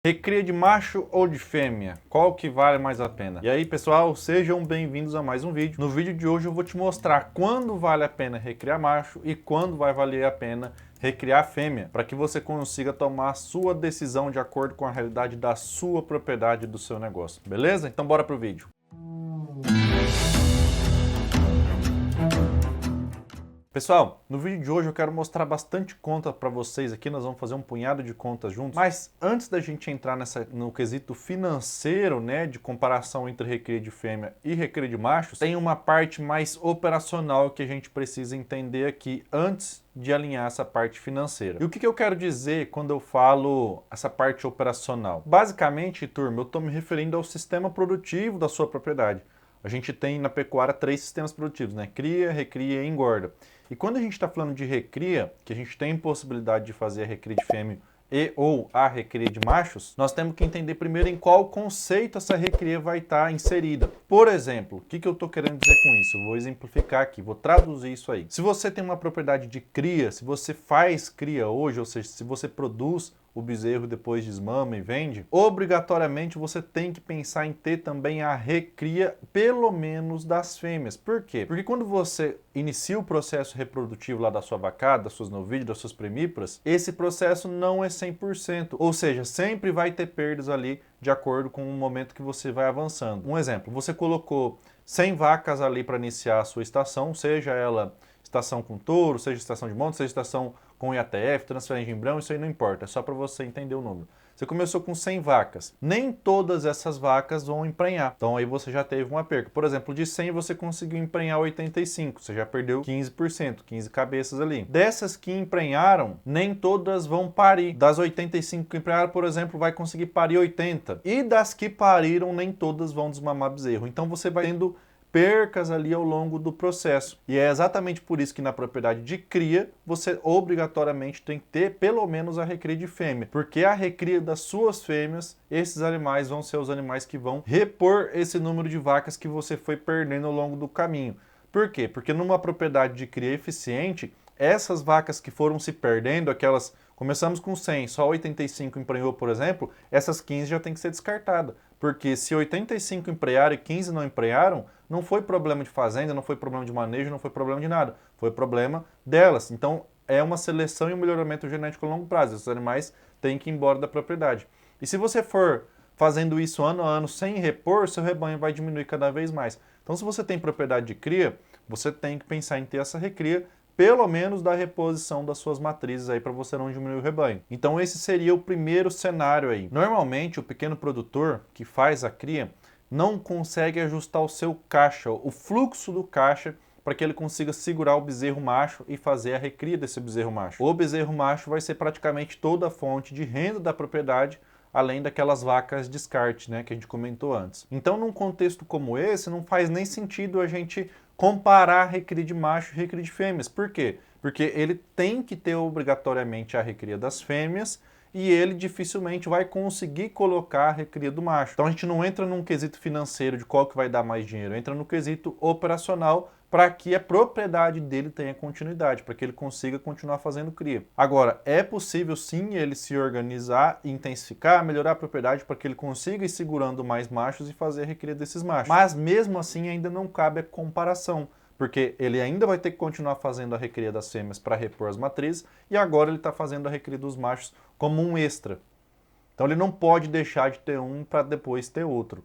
Recria de macho ou de fêmea? Qual que vale mais a pena? E aí, pessoal, sejam bem-vindos a mais um vídeo. No vídeo de hoje eu vou te mostrar quando vale a pena recriar macho e quando vai valer a pena recriar fêmea, para que você consiga tomar a sua decisão de acordo com a realidade da sua propriedade, do seu negócio. Beleza? Então bora pro vídeo. Pessoal, no vídeo de hoje eu quero mostrar bastante conta para vocês aqui, nós vamos fazer um punhado de contas juntos, mas antes da gente entrar no quesito financeiro, né, de comparação entre recria de fêmea e recria de machos, tem uma parte mais operacional que a gente precisa entender aqui antes de alinhar essa parte financeira. E o que eu quero dizer quando eu falo essa parte operacional? Basicamente, turma, eu estou me referindo ao sistema produtivo da sua propriedade. A gente tem na pecuária 3 sistemas produtivos, né? Cria, recria e engorda. E quando a gente está falando de recria, que a gente tem possibilidade de fazer a recria de fêmea e ou a recria de machos, nós temos que entender primeiro em qual conceito essa recria vai estar inserida. Por exemplo, o que eu estou querendo dizer com isso? Eu vou exemplificar aqui, vou traduzir isso aí. Se você tem uma propriedade de cria, se você faz cria hoje, ou seja, se você produz o bezerro depois desmama e vende, obrigatoriamente você tem que pensar em ter também a recria, pelo menos das fêmeas. Por quê? Porque quando você inicia o processo reprodutivo lá da sua vacada, das suas novilhas, das suas primíparas, esse processo não é 100%, ou seja, sempre vai ter perdas ali de acordo com o momento que você vai avançando. Um exemplo, você colocou 100 vacas ali para iniciar a sua estação, seja ela estação com touro, seja estação de monte, seja estação com IATF, transferência de embrião, isso aí não importa, é só para você entender o número. Você começou com 100 vacas, nem todas essas vacas vão emprenhar, então aí você já teve uma perca. Por exemplo, de 100 você conseguiu emprenhar 85, você já perdeu 15%, 15 cabeças ali. Dessas que emprenharam, nem todas vão parir. Das 85 que emprenharam, por exemplo, vai conseguir parir 80. E das que pariram, nem todas vão desmamar bezerro. Então você vai tendo percas ali ao longo do processo. E é exatamente por isso que na propriedade de cria, você obrigatoriamente tem que ter pelo menos a recria de fêmea, porque a recria das suas fêmeas, esses animais vão ser os animais que vão repor esse número de vacas que você foi perdendo ao longo do caminho. Por quê? Porque numa propriedade de cria eficiente, essas vacas que foram se perdendo, aquelas, começamos com 100, só 85 emprenhou, por exemplo, essas 15 já tem que ser descartada. Porque se 85 emprenharam e 15 não emprenharam, não foi problema de fazenda, não foi problema de manejo, não foi problema de nada. Foi problema delas. Então, é uma seleção e um melhoramento genético a longo prazo. Esses animais têm que ir embora da propriedade. E se você for fazendo isso ano a ano sem repor, seu rebanho vai diminuir cada vez mais. Então, se você tem propriedade de cria, você tem que pensar em ter essa recria, pelo menos da reposição das suas matrizes aí para você não diminuir o rebanho. Então esse seria o primeiro cenário aí. Normalmente o pequeno produtor que faz a cria não consegue ajustar o seu caixa, o fluxo do caixa, para que ele consiga segurar o bezerro macho e fazer a recria desse bezerro macho. O bezerro macho vai ser praticamente toda a fonte de renda da propriedade, além daquelas vacas descarte, né, que a gente comentou antes. Então, num contexto como esse, não faz nem sentido a gente comparar recria de macho e recria de fêmeas. Por quê? Porque ele tem que ter obrigatoriamente a recria das fêmeas e ele dificilmente vai conseguir colocar a recria do macho. Então a gente não entra num quesito financeiro de qual que vai dar mais dinheiro, entra no quesito operacional para que a propriedade dele tenha continuidade, para que ele consiga continuar fazendo cria. Agora, é possível sim ele se organizar, intensificar, melhorar a propriedade para que ele consiga ir segurando mais machos e fazer a recria desses machos. Mas mesmo assim ainda não cabe a comparação, porque ele ainda vai ter que continuar fazendo a recria das fêmeas para repor as matrizes e agora ele está fazendo a recria dos machos como um extra. Então ele não pode deixar de ter um para depois ter outro,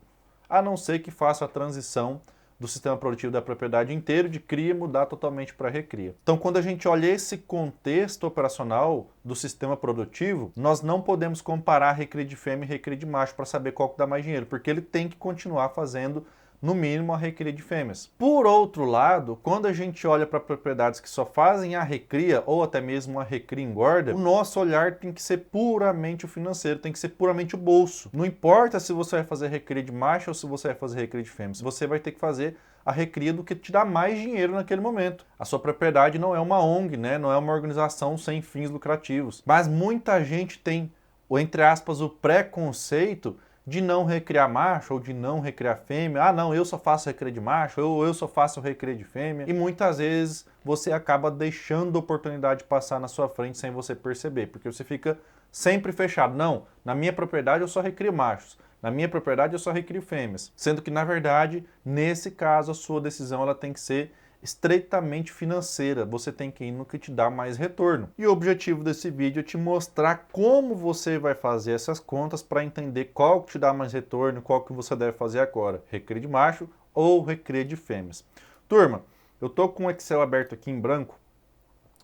a não ser que faça a transição do sistema produtivo da propriedade inteiro de cria e mudar totalmente para recria. Então, quando a gente olha esse contexto operacional do sistema produtivo, nós não podemos comparar recria de fêmea e recria de macho para saber qual que dá mais dinheiro, porque ele tem que continuar fazendo no mínimo a recria de fêmeas. Por outro lado, quando a gente olha para propriedades que só fazem a recria ou até mesmo a recria engorda, o nosso olhar tem que ser puramente o financeiro, tem que ser puramente o bolso. Não importa se você vai fazer recria de macho ou se você vai fazer recria de fêmea, você vai ter que fazer a recria do que te dá mais dinheiro naquele momento. A sua propriedade não é uma ONG, né? Não é uma organização sem fins lucrativos. Mas muita gente tem, entre aspas, o preconceito de não recriar macho ou de não recriar fêmea. Ah, não, eu só faço recria de macho, ou eu só faço recria de fêmea. E muitas vezes você acaba deixando a oportunidade passar na sua frente sem você perceber, porque você fica sempre fechado. Não, na minha propriedade eu só recrio machos. Na minha propriedade eu só recrio fêmeas. Sendo que, na verdade, nesse caso, a sua decisão ela tem que ser estritamente financeira. Você tem que ir no que te dá mais retorno. E o objetivo desse vídeo é te mostrar como você vai fazer essas contas para entender qual que te dá mais retorno, qual que você deve fazer agora. Recria de macho ou recria de fêmeas. Turma, eu estou com o Excel aberto aqui em branco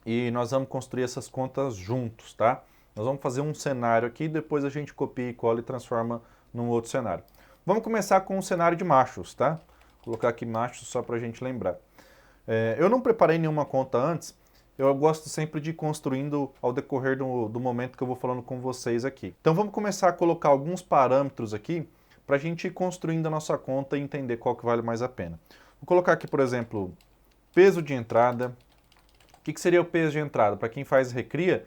e nós vamos construir essas contas juntos, tá? Nós vamos fazer um cenário aqui, depois a gente copia e cola e transforma num outro cenário. Vamos começar com um cenário de machos, tá? Vou colocar aqui machos só para a gente lembrar. Eu não preparei nenhuma conta antes, eu gosto sempre de ir construindo ao decorrer do momento que eu vou falando com vocês aqui. Então vamos começar a colocar alguns parâmetros aqui para a gente ir construindo a nossa conta e entender qual que vale mais a pena. Vou colocar aqui, por exemplo, peso de entrada. O que seria o peso de entrada? Para quem faz recria,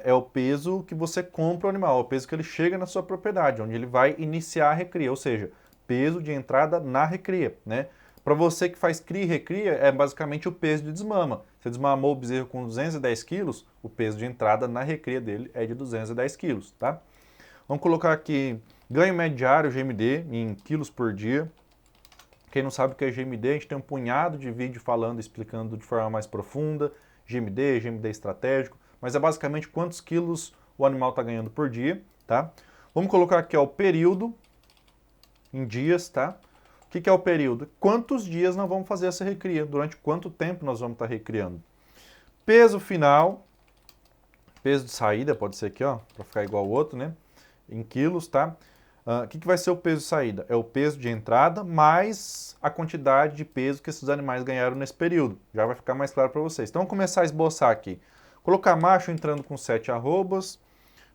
é o peso que você compra o animal, é o peso que ele chega na sua propriedade, onde ele vai iniciar a recria, ou seja, peso de entrada na recria, né? Para você que faz cria e recria, é basicamente o peso de desmama. Você desmamou o bezerro com 210 quilos, o peso de entrada na recria dele é de 210 quilos, tá? Vamos colocar aqui ganho médio diário, GMD, em quilos por dia. Quem não sabe o que é GMD, a gente tem um punhado de vídeo falando, explicando de forma mais profunda, GMD estratégico, mas é basicamente quantos quilos o animal está ganhando por dia, tá? Vamos colocar aqui ó, o período em dias, tá? O que é o período? Quantos dias nós vamos fazer essa recria? Durante quanto tempo nós vamos estar recriando? Peso final, peso de saída, pode ser aqui, ó, para ficar igual ao outro, né? Em quilos, tá? O que vai ser o peso de saída? É o peso de entrada mais a quantidade de peso que esses animais ganharam nesse período. Já vai ficar mais claro para vocês. Então, vamos começar a esboçar aqui. Colocar macho entrando com 7 arrobas.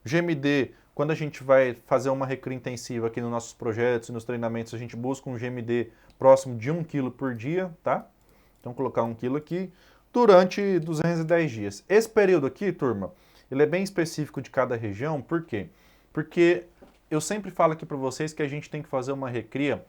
GMD, quando a gente vai fazer uma recria intensiva aqui nos nossos projetos e nos treinamentos, a gente busca um GMD próximo de 1 kg por dia, tá? Então, colocar 1 kg aqui durante 210 dias. Esse período aqui, turma, ele é bem específico de cada região. Por quê? Porque eu sempre falo aqui para vocês que a gente tem que fazer uma recria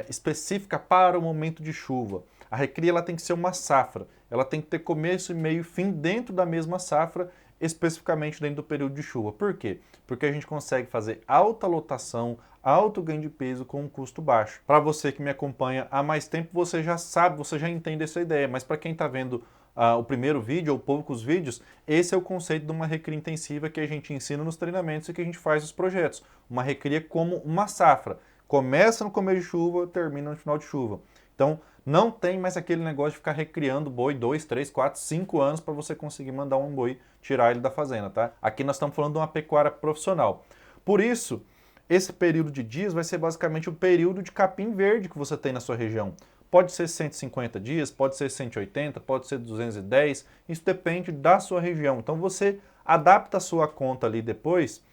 específica para o momento de chuva. A recria ela tem que ser uma safra, ela tem que ter começo, meio e fim dentro da mesma safra, especificamente dentro do período de chuva. Por quê? Porque a gente consegue fazer alta lotação, alto ganho de peso com um custo baixo. Para você que me acompanha há mais tempo, você já sabe, você já entende essa ideia, mas para quem está vendo o primeiro vídeo ou poucos vídeos, esse é o conceito de uma recria intensiva que a gente ensina nos treinamentos e que a gente faz nos projetos. Uma recria como uma safra. Começa no começo de chuva, termina no final de chuva. Então, não tem mais aquele negócio de ficar recriando boi 2, 3, 4, 5 anos para você conseguir mandar um boi, tirar ele da fazenda, tá? Aqui nós estamos falando de uma pecuária profissional. Por isso, esse período de dias vai ser basicamente o período de capim verde que você tem na sua região. Pode ser 150 dias, pode ser 180, pode ser 210, isso depende da sua região. Então você adapta a sua conta ali depois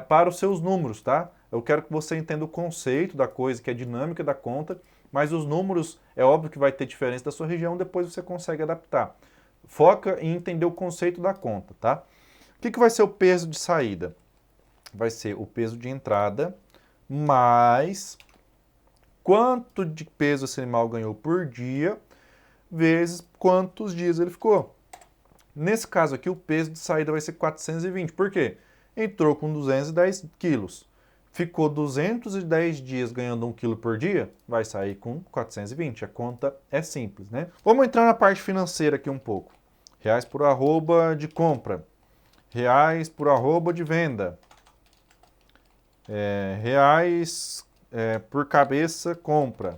para os seus números, tá? Eu quero que você entenda o conceito da coisa, que é a dinâmica da conta, mas os números, é óbvio que vai ter diferença da sua região, depois você consegue adaptar. Foca em entender o conceito da conta, tá? O que vai ser o peso de saída? Vai ser o peso de entrada mais quanto de peso esse animal ganhou por dia, vezes quantos dias ele ficou. Nesse caso aqui, o peso de saída vai ser 420. Por quê? Entrou com 210 quilos. Ficou 210 dias ganhando 1 quilo por dia, vai sair com 420. A conta é simples, né? Vamos entrar na parte financeira aqui um pouco. Reais por arroba de compra. Reais por arroba de venda. Reais por cabeça compra.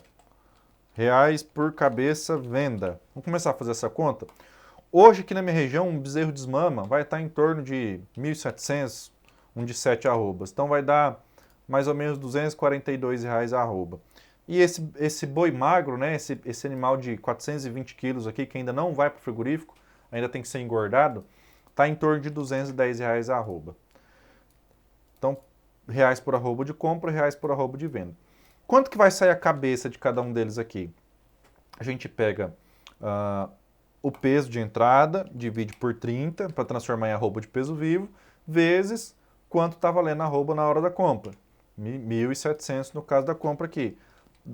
Reais por cabeça venda. Vamos começar a fazer essa conta? Hoje aqui na minha região, um bezerro desmama vai estar em torno de 1.700, um de 7 arrobas. Então vai dar mais ou menos R$242 a arroba. E esse boi magro, né, esse animal de 420 quilos aqui, que ainda não vai para o frigorífico, ainda tem que ser engordado, está em torno de R$210 a arroba. Então, reais por arroba de compra, reais por arroba de venda. Quanto que vai sair a cabeça de cada um deles aqui? A gente pega o peso de entrada, divide por 30 para transformar em arroba de peso vivo, vezes quanto está valendo a arroba na hora da compra. 1.700 no caso da compra aqui.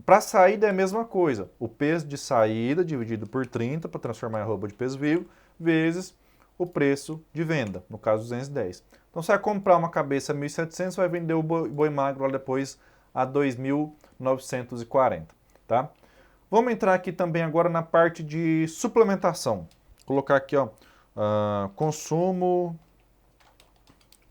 Para saída é a mesma coisa. O peso de saída dividido por 30 para transformar em arroba de peso vivo, vezes o preço de venda, no caso 210. Então você vai comprar uma cabeça a 1.700, vai vender o boi magro lá depois a 2.940, tá? Vamos entrar aqui também agora na parte de suplementação. Vou colocar aqui, ó, consumo,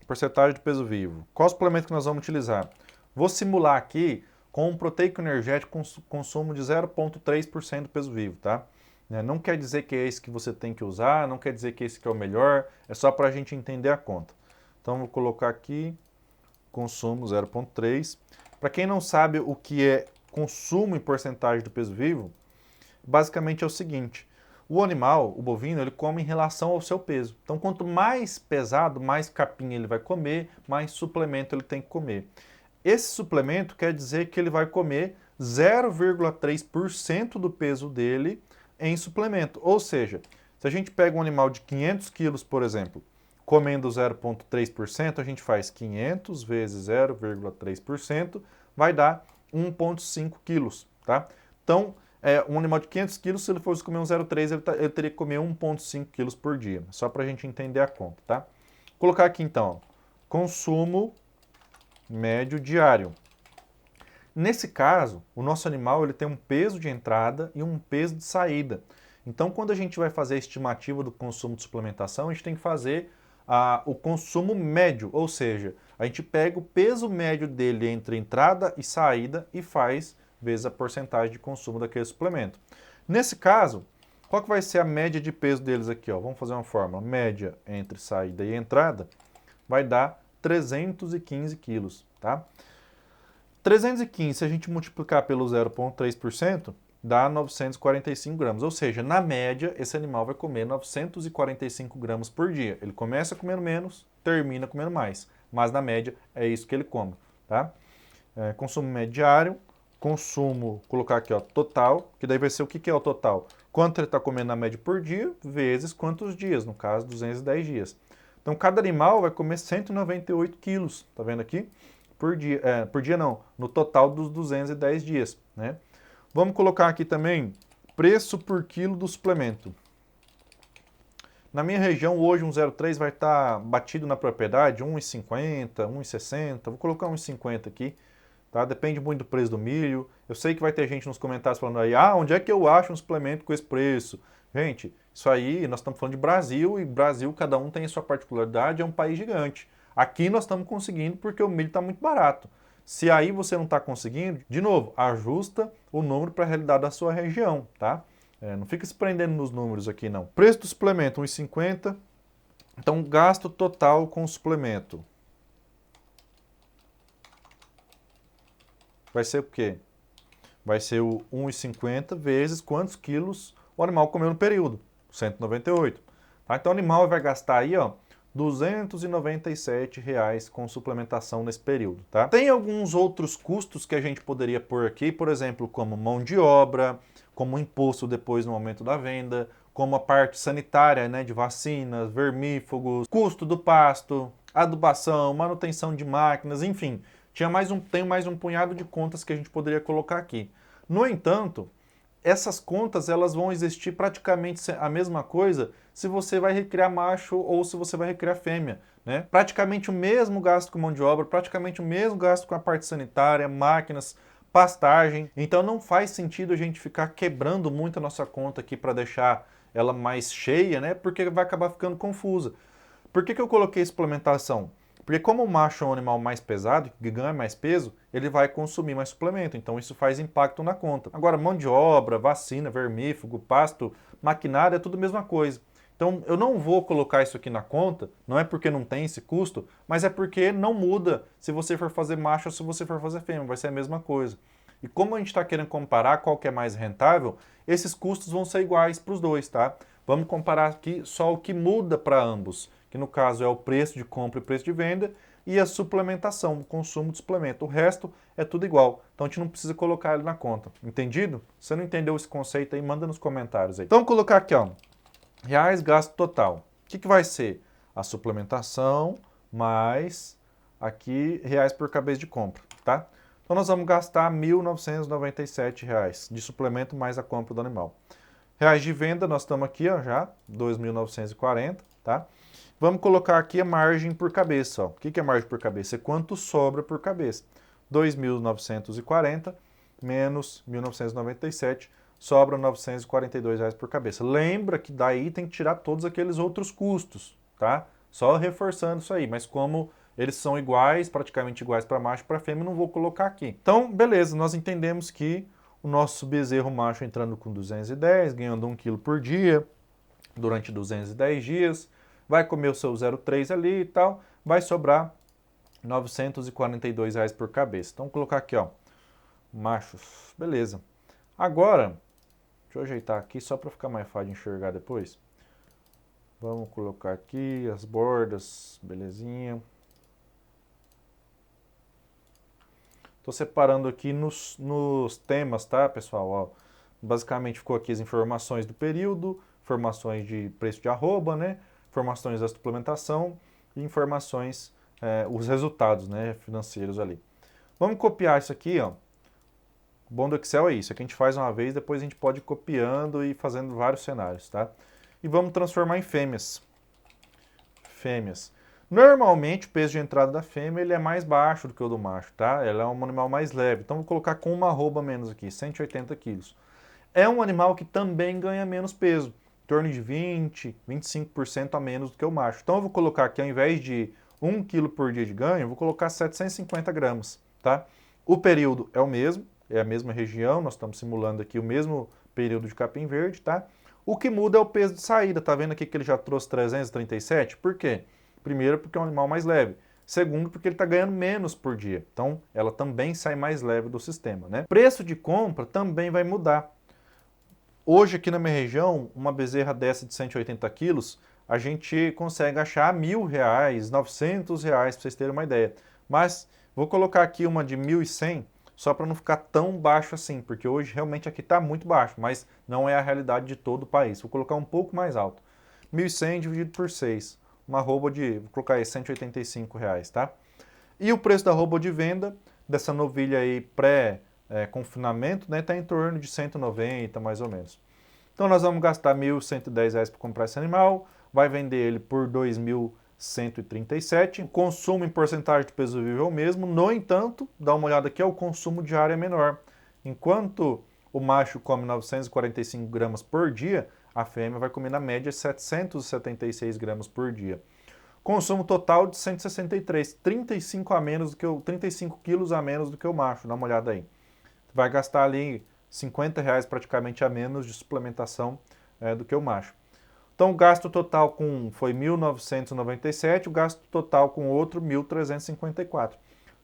porcentagem de peso vivo. Qual suplemento que nós vamos utilizar? Vou simular aqui com um proteico energético com consumo de 0,3% do peso vivo, tá? Não quer dizer que é esse que você tem que usar, não quer dizer que esse que é o melhor, é só para a gente entender a conta. Então vou colocar aqui consumo 0,3. Para quem não sabe o que é consumo em porcentagem do peso vivo, basicamente é o seguinte: o animal, o bovino, ele come em relação ao seu peso. Então, quanto mais pesado, mais capim ele vai comer, mais suplemento ele tem que comer. Esse suplemento quer dizer que ele vai comer 0,3% do peso dele em suplemento. Ou seja, se a gente pega um animal de 500 quilos, por exemplo, comendo 0,3%, a gente faz 500 vezes 0,3%, vai dar 1,5 quilos, tá? Então, um animal de 500 quilos, se ele fosse comer um 0,3, ele teria que comer 1,5 quilos por dia. Só para a gente entender a conta, tá? Vou colocar aqui, então, ó, consumo médio diário. Nesse caso, o nosso animal ele tem um peso de entrada e um peso de saída. Então, quando a gente vai fazer a estimativa do consumo de suplementação, a gente tem que fazer o consumo médio, ou seja, a gente pega o peso médio dele entre entrada e saída e faz vezes a porcentagem de consumo daquele suplemento. Nesse caso, qual que vai ser a média de peso deles aqui? Ó? Vamos fazer uma fórmula. Média entre saída e entrada vai dar 315 quilos, tá? 315, se a gente multiplicar pelo 0,3%, dá 945 gramas. Ou seja, na média, esse animal vai comer 945 gramas por dia. Ele começa comendo menos, termina comendo mais. Mas na média, é isso que ele come, tá? Consumo médio diário, consumo, colocar aqui, ó, total, que daí vai ser o que é o total? Quanto ele está comendo na média por dia, vezes quantos dias, no caso, 210 dias. Então, cada animal vai comer 198 quilos, tá vendo aqui? Por dia, por dia não, no total dos 210 dias, né? Vamos colocar aqui também preço por quilo do suplemento. Na minha região, hoje, um 0,3 vai estar batido na propriedade, 1,50, 1,60, vou colocar 1,50 aqui, tá? Depende muito do preço do milho. Eu sei que vai ter gente nos comentários falando aí, onde é que eu acho um suplemento com esse preço? Gente, isso aí, nós estamos falando de Brasil, e Brasil, cada um tem a sua particularidade, é um país gigante. Aqui nós estamos conseguindo porque o milho está muito barato. Se aí você não está conseguindo, de novo, ajusta o número para a realidade da sua região, tá? Não fica se prendendo nos números aqui, não. Preço do suplemento, 1,50. Então, gasto total com o suplemento. Vai ser o quê? Vai ser o 1,50 vezes quantos quilos o animal comeu no período. 198. Tá? Então, o animal vai gastar aí, ó, R$ 297 com suplementação nesse período, tá? Tem alguns outros custos que a gente poderia pôr aqui, por exemplo, como mão de obra, como imposto depois no momento da venda, como a parte sanitária, né, de vacinas, vermífugos, custo do pasto, adubação, manutenção de máquinas, enfim. Tem mais um punhado de contas que a gente poderia colocar aqui. No entanto, essas contas elas vão existir praticamente a mesma coisa se você vai recriar macho ou se você vai recriar fêmea, né? Praticamente o mesmo gasto com mão de obra, praticamente o mesmo gasto com a parte sanitária, máquinas, pastagem. Então não faz sentido a gente ficar quebrando muito a nossa conta aqui para deixar ela mais cheia, né? Porque vai acabar ficando confusa. Por que eu coloquei suplementação? Porque como o macho é um animal mais pesado, que ganha mais peso, ele vai consumir mais suplemento, então isso faz impacto na conta. Agora, mão de obra, vacina, vermífugo, pasto, maquinário, é tudo a mesma coisa. Então, eu não vou colocar isso aqui na conta, não é porque não tem esse custo, mas é porque não muda se você for fazer macho ou se você for fazer fêmea, vai ser a mesma coisa. E como a gente está querendo comparar qual que é mais rentável, esses custos vão ser iguais para os dois, tá? Vamos comparar aqui só o que muda para ambos, que no caso é o preço de compra e preço de venda, e a suplementação, o consumo de suplemento. O resto é tudo igual, então a gente não precisa colocar ele na conta. Entendido? Se você não entendeu esse conceito aí, manda nos comentários aí. Então, vou colocar aqui, ó, reais gasto total. O que vai ser? A suplementação mais aqui reais por cabeça de compra, tá? Então nós vamos gastar R$ 1.997 de suplemento mais a compra do animal. Reais de venda, nós estamos aqui, ó, já, 2.940, tá? Vamos colocar aqui a margem por cabeça. Ó. O que é margem por cabeça? É quanto sobra por cabeça. 2.940 menos 1.997, sobra R$ 942 por cabeça. Lembra que daí tem que tirar todos aqueles outros custos, tá? Só reforçando isso aí, mas como eles são iguais, praticamente iguais para macho e para fêmea, não vou colocar aqui. Então, beleza, nós entendemos que o nosso bezerro macho entrando com 210, ganhando 1 kg por dia, durante 210 dias, vai comer o seu 0,3 ali e tal, vai sobrar R$ 942 por cabeça. Então, vou colocar aqui, ó, machos, beleza. Agora, deixa eu ajeitar aqui só para ficar mais fácil de enxergar depois. Vamos colocar aqui as bordas, belezinha. Estou separando aqui nos temas, tá, pessoal? Ó, basicamente ficou aqui as informações do período, informações de preço de arroba, né? Informações da suplementação e informações, os resultados, né, financeiros ali. Vamos copiar isso aqui, ó. O bom do Excel é isso, é que a gente faz uma vez, depois a gente pode ir copiando e fazendo vários cenários, tá? E vamos transformar em fêmeas. Fêmeas. Normalmente o peso de entrada da fêmea ele é mais baixo do que o do macho, tá? Ela é um animal mais leve, então vou colocar com uma arroba menos aqui, 180 quilos. É um animal que também ganha menos peso, em torno de 20, 25% a menos do que o macho. Então eu vou colocar aqui, ao invés de 1 kg por dia de ganho, eu vou colocar 750 gramas, tá? O período é o mesmo, é a mesma região, nós estamos simulando aqui o mesmo período de capim verde, tá? O que muda é o peso de saída, tá vendo aqui que ele já trouxe 337? Por quê? Primeiro, porque é um animal mais leve. Segundo, porque ele está ganhando menos por dia. Então, ela também sai mais leve do sistema, né? Preço de compra também vai mudar. Hoje, aqui na minha região, uma bezerra dessa de 180 quilos, a gente consegue achar R$1.000, R$900, para vocês terem uma ideia. Mas, vou colocar aqui uma de 1.100, só para não ficar tão baixo assim, porque hoje realmente aqui está muito baixo, mas não é a realidade de todo o país. Vou colocar um pouco mais alto. 1.100 dividido por 6. Uma arroba de, vou colocar aí, R$185, tá? E o preço da arroba de venda dessa novilha aí pré-confinamento, né, tá em torno de 190 mais ou menos. Então nós vamos gastar R$1.110 para comprar esse animal, vai vender ele por 2.137. O consumo em porcentagem de peso vivo é o mesmo, no entanto, dá uma olhada aqui, o consumo diário é menor. Enquanto o macho come 945 gramas por dia, a fêmea vai comer na média 776 gramas por dia. Consumo total de 163, 35 quilos a menos do que o macho, dá uma olhada aí. Vai gastar ali R$50 praticamente a menos de suplementação do que o macho. Então o gasto total foi 1.997, o gasto total com outro 1.354.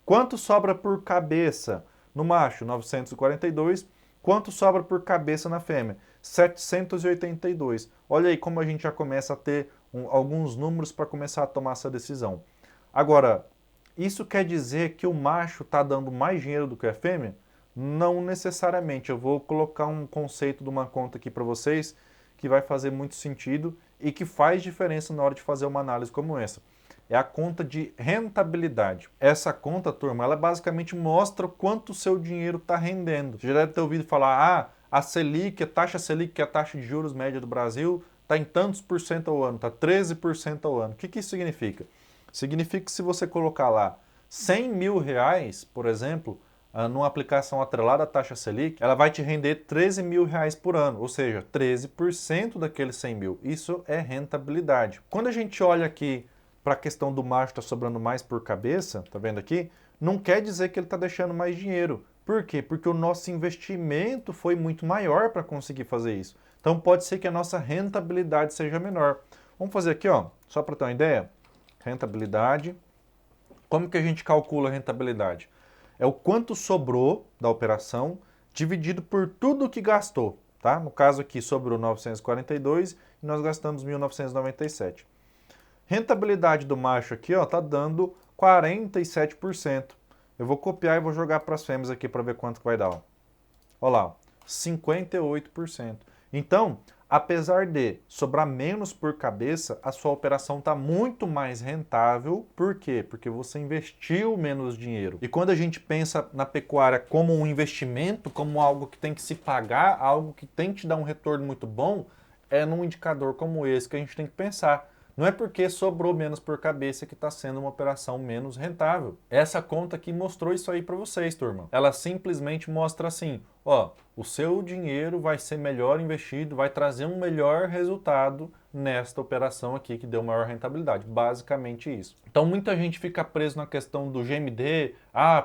Quanto sobra por cabeça no macho? 942. Quanto sobra por cabeça na fêmea? 782. Olha aí como a gente já começa a ter alguns números para começar a tomar essa decisão. Agora, isso quer dizer que o macho está dando mais dinheiro do que a fêmea? Não necessariamente. Eu vou colocar um conceito de uma conta aqui para vocês que vai fazer muito sentido e que faz diferença na hora de fazer uma análise como essa. É a conta de rentabilidade. Essa conta, turma, ela basicamente mostra quanto o seu dinheiro está rendendo. Você já deve ter ouvido falar, a Selic, a taxa Selic, que é a taxa de juros média do Brasil, está em tantos por cento ao ano, está 13% ao ano. O que isso significa? Significa que se você colocar lá R$100 mil, por exemplo, numa aplicação atrelada à taxa Selic, ela vai te render R$13 mil por ano, ou seja, 13% daqueles 100 mil. Isso é rentabilidade. Quando a gente olha aqui para a questão do macho estar sobrando mais por cabeça, tá vendo aqui? Não quer dizer que ele está deixando mais dinheiro. Por quê? Porque o nosso investimento foi muito maior para conseguir fazer isso. Então pode ser que a nossa rentabilidade seja menor. Vamos fazer aqui, ó, só para ter uma ideia. Rentabilidade. Como que a gente calcula a rentabilidade? É o quanto sobrou da operação dividido por tudo que gastou. Tá? No caso aqui sobrou 942 e nós gastamos 1.997. Rentabilidade do macho aqui está dando 47%. Eu vou copiar e vou jogar para as fêmeas aqui para ver quanto que vai dar. Ó. Olha lá, 58%. Então, apesar de sobrar menos por cabeça, a sua operação está muito mais rentável. Por quê? Porque você investiu menos dinheiro. E quando a gente pensa na pecuária como um investimento, como algo que tem que se pagar, algo que tem que te dar um retorno muito bom, é num indicador como esse que a gente tem que pensar. Não é porque sobrou menos por cabeça que está sendo uma operação menos rentável. Essa conta aqui mostrou isso aí para vocês, turma. Ela simplesmente mostra assim, ó, o seu dinheiro vai ser melhor investido, vai trazer um melhor resultado nesta operação aqui que deu maior rentabilidade. Basicamente isso. Então muita gente fica preso na questão do GMD,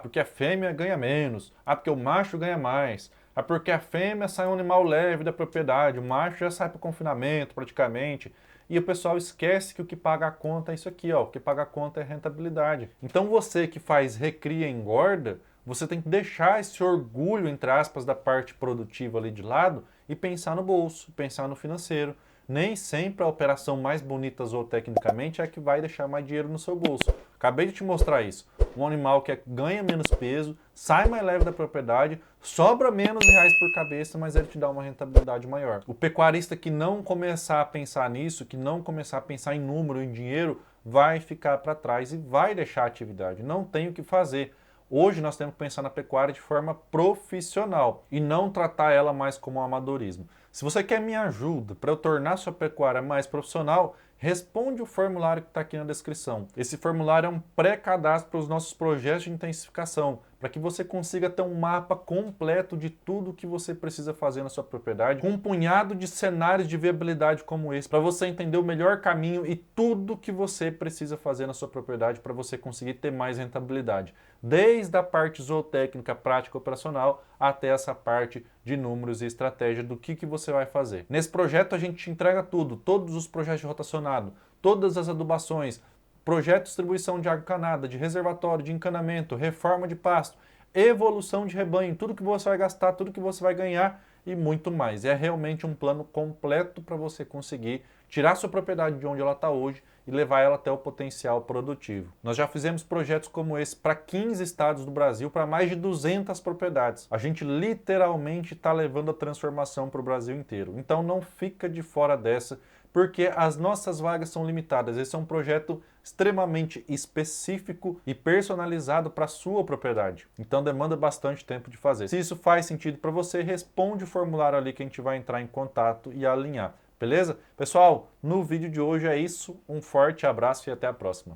porque a fêmea ganha menos, porque o macho ganha mais, porque a fêmea sai um animal leve da propriedade, o macho já sai para o confinamento praticamente. E o pessoal esquece que o que paga a conta é isso aqui, ó, o que paga a conta é rentabilidade. Então você que faz recria e engorda, você tem que deixar esse orgulho, entre aspas, da parte produtiva ali de lado e pensar no bolso, pensar no financeiro. Nem sempre a operação mais bonita zootecnicamente é a que vai deixar mais dinheiro no seu bolso. Acabei de te mostrar isso. Um animal que ganha menos peso, sai mais leve da propriedade, sobra menos reais por cabeça, mas ele te dá uma rentabilidade maior. O pecuarista que não começar a pensar nisso, que não começar a pensar em número, em dinheiro, vai ficar para trás e vai deixar a atividade. Não tem o que fazer. Hoje nós temos que pensar na pecuária de forma profissional e não tratar ela mais como um amadorismo. Se você quer minha ajuda para eu tornar sua pecuária mais profissional, responde o formulário que está aqui na descrição. Esse formulário é um pré-cadastro para os nossos projetos de intensificação, para que você consiga ter um mapa completo de tudo o que você precisa fazer na sua propriedade, com um punhado de cenários de viabilidade como esse, para você entender o melhor caminho e tudo que você precisa fazer na sua propriedade para você conseguir ter mais rentabilidade. Desde a parte zootécnica, prática operacional, até essa parte de números e estratégia do que você vai fazer. Nesse projeto a gente te entrega tudo, todos os projetos de rotacionado, todas as adubações, projeto de distribuição de água encanada, de reservatório, de encanamento, reforma de pasto, evolução de rebanho, tudo que você vai gastar, tudo que você vai ganhar e muito mais. É realmente um plano completo para você conseguir tirar sua propriedade de onde ela está hoje e levar ela até o potencial produtivo. Nós já fizemos projetos como esse para 15 estados do Brasil, para mais de 200 propriedades. A gente literalmente está levando a transformação para o Brasil inteiro. Então não fica de fora dessa, porque as nossas vagas são limitadas. Esse é um projeto extremamente específico e personalizado para a sua propriedade. Então demanda bastante tempo de fazer. Se isso faz sentido para você, responde o formulário ali que a gente vai entrar em contato e alinhar. Beleza? Pessoal, no vídeo de hoje é isso. Um forte abraço e até a próxima.